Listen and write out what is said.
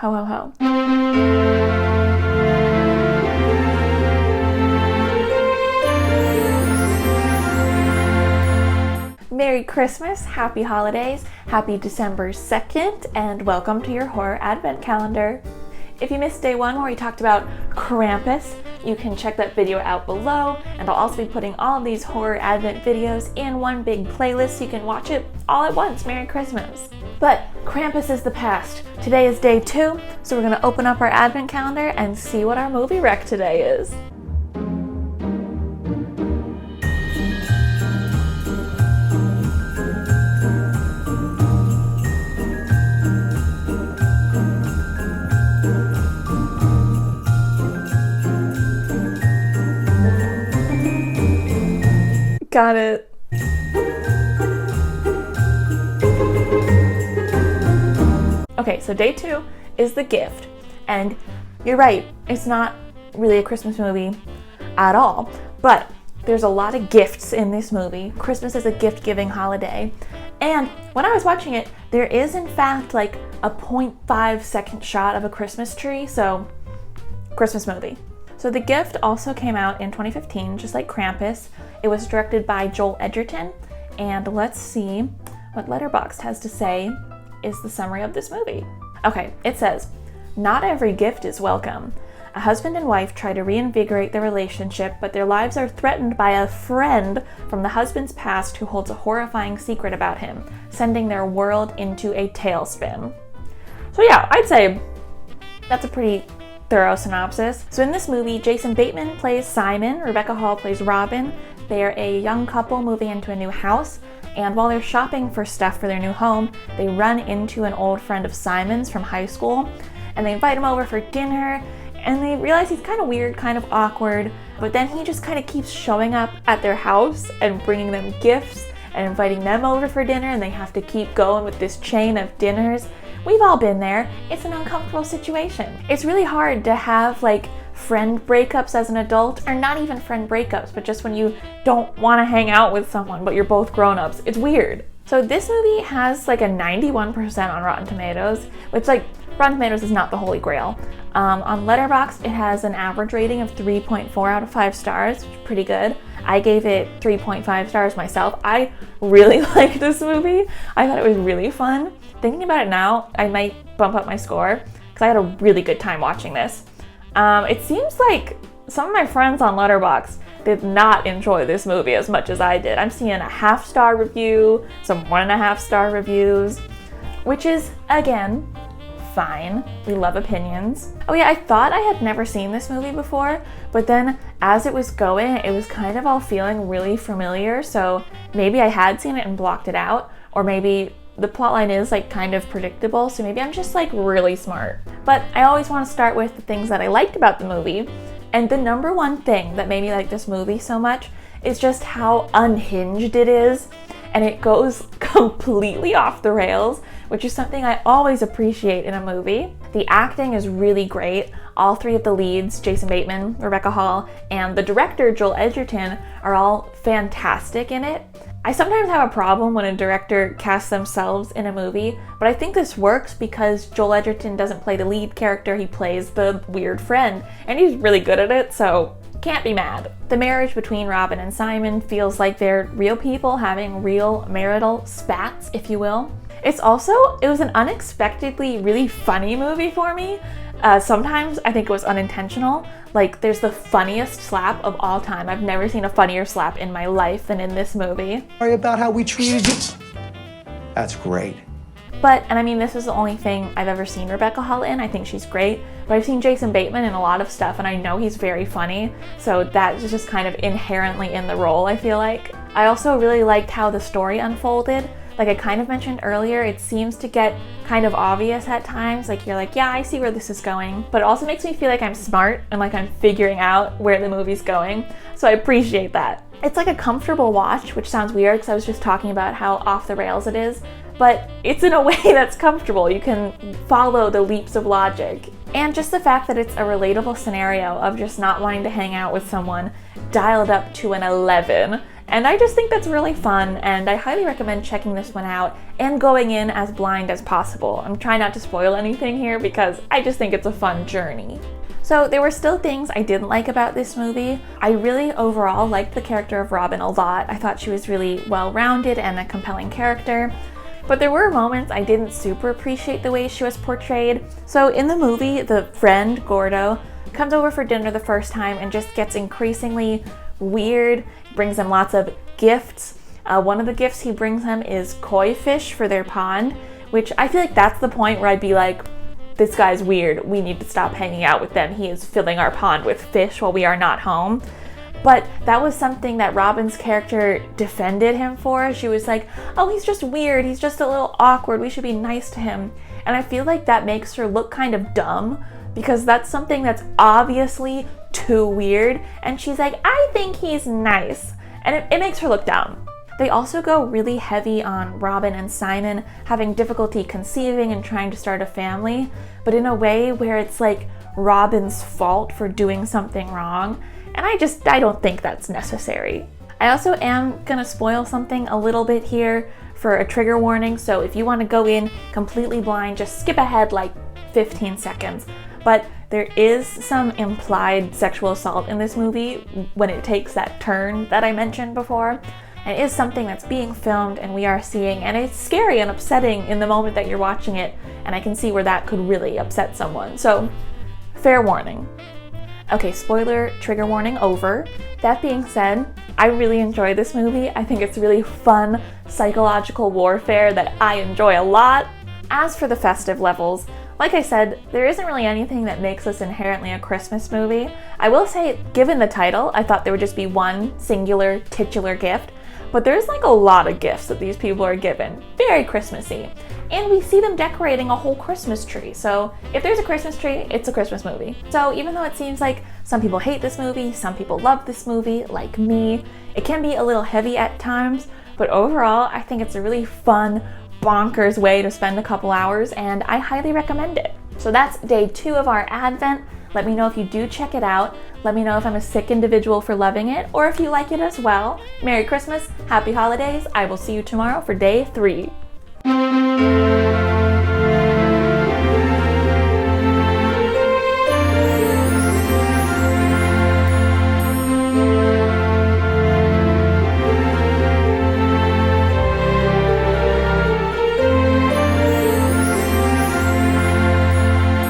Ho ho ho. Merry Christmas, happy holidays, happy December 2nd, and welcome to your horror advent calendar. If you missed day one where we talked about Krampus, you can check that video out below, and I'll also be putting all of these horror advent videos in one big playlist so you can watch it all at once. Merry Christmas. But Krampus is the past. Today is day 2, so we're going to open up our advent calendar and see what our movie rec today is. Got it. Okay, so day 2 is The Gift, and you're right, it's not really a Christmas movie at all, but there's a lot of gifts in this movie. Christmas is a gift-giving holiday, and when I was watching it, there is in fact like a 0.5 second shot of a Christmas tree, so Christmas movie. So The Gift also came out in 2015, just like Krampus. It was directed by Joel Edgerton, and let's see what Letterboxd has to say is the summary of this movie. Okay, it says, "Not every gift is welcome. A husband and wife try to reinvigorate their relationship, but their lives are threatened by a friend from the husband's past who holds a horrifying secret about him, sending their world into a tailspin." So yeah, I'd say that's a pretty thorough synopsis. So in this movie, Jason Bateman plays Simon, Rebecca Hall plays Robin. They are a young couple moving into a new house, and while they're shopping for stuff for their new home, they run into an old friend of Simon's from high school, and they invite him over for dinner, and they realize he's kind of weird, kind of awkward, but then he just kind of keeps showing up at their house and bringing them gifts and inviting them over for dinner, and they have to keep going with this chain of dinners. We've all been there. It's an uncomfortable situation. It's really hard to have like friend breakups as an adult, or not even friend breakups, but just when you don't want to hang out with someone, but you're both grown-ups. It's weird. So this movie has like a 91% on Rotten Tomatoes, which like Rotten Tomatoes is not the holy grail. On Letterboxd, it has an average rating of 3.4 out of 5 stars, which is pretty good. I gave it 3.5 stars myself. I really liked this movie. I thought it was really fun. Thinking about it now, I might bump up my score because I had a really good time watching this. It seems like some of my friends on Letterboxd did not enjoy this movie as much as I did. I'm seeing a 0.5 star review, some 1.5 star reviews, which is, again, fine. We love opinions. Oh yeah, I thought I had never seen this movie before, but then as it was going, it was kind of all feeling really familiar, so maybe I had seen it and blocked it out, or maybe the plotline is like kind of predictable, so maybe I'm just like really smart. But I always want to start with the things that I liked about the movie, and the number one thing that made me like this movie so much is just how unhinged it is, and it goes completely off the rails, which is something I always appreciate in a movie. The acting is really great. All 3 of the leads, Jason Bateman, Rebecca Hall, and the director, Joel Edgerton, are all fantastic in it. I sometimes have a problem when a director casts themselves in a movie, but I think this works because Joel Edgerton doesn't play the lead character, he plays the weird friend, and he's really good at it, so can't be mad. The marriage between Robin and Simon feels like they're real people having real marital spats, if you will. It was an unexpectedly really funny movie for me. Sometimes I think it was unintentional. Like, there's the funniest slap of all time. I've never seen a funnier slap in my life than in this movie. Sorry about how we treated you. That's great. But, and I mean, this is the only thing I've ever seen Rebecca Hall in. I think she's great. But I've seen Jason Bateman in a lot of stuff, and I know he's very funny. So that is just kind of inherently in the role, I feel like. I also really liked how the story unfolded. Like I kind of mentioned earlier, it seems to get kind of obvious at times. Like you're like, yeah, I see where this is going. But it also makes me feel like I'm smart and like I'm figuring out where the movie's going. So I appreciate that. It's like a comfortable watch, which sounds weird because I was just talking about how off the rails it is. But it's in a way that's comfortable. You can follow the leaps of logic. And just the fact that it's a relatable scenario of just not wanting to hang out with someone dialed up to an 11 And I just think that's really fun, and I highly recommend checking this one out and going in as blind as possible. I'm trying not to spoil anything here because I just think it's a fun journey. So there were still things I didn't like about this movie. I really overall liked the character of Robin a lot. I thought she was really well-rounded and a compelling character. But there were moments I didn't super appreciate the way she was portrayed. So in the movie, the friend, Gordo, comes over for dinner the first time and just gets increasingly weird, brings them lots of gifts. One of the gifts he brings them is koi fish for their pond, which I feel like that's the point where I'd be like, this guy's weird, we need to stop hanging out with them. He is filling our pond with fish while we are not home. But that was something that Robin's character defended him for. She was like, oh, he's just weird, he's just a little awkward, we should be nice to him. And I feel like that makes her look kind of dumb, because that's something that's obviously too weird, and she's like, I think he's nice, and it makes her look dumb. They also go really heavy on Robin and Simon having difficulty conceiving and trying to start a family, but in a way where it's like Robin's fault for doing something wrong, and I don't think that's necessary. I also am gonna spoil something a little bit here for a trigger warning, so if you want to go in completely blind, just skip ahead like 15 seconds. But there is some implied sexual assault in this movie when it takes that turn that I mentioned before. And it is something that's being filmed and we are seeing, and it's scary and upsetting in the moment that you're watching it, and I can see where that could really upset someone. So, fair warning. Okay, spoiler, trigger warning over. That being said, I really enjoy this movie. I think it's really fun psychological warfare that I enjoy a lot. As for the festive levels, like I said, there isn't really anything that makes this inherently a Christmas movie. I will say, given the title, I thought there would just be one singular titular gift, but there's like a lot of gifts that these people are given. Very Christmassy. And we see them decorating a whole Christmas tree. So if there's a Christmas tree, it's a Christmas movie. So even though it seems like some people hate this movie, some people love this movie, like me, it can be a little heavy at times, but overall, I think it's a really fun, bonkers way to spend a couple hours, and I highly recommend it. So that's day 2 of our Advent. Let me know if you do check it out. Let me know if I'm a sick individual for loving it, or if you like it as well. Merry Christmas, Happy Holidays. I will see you tomorrow for day 3.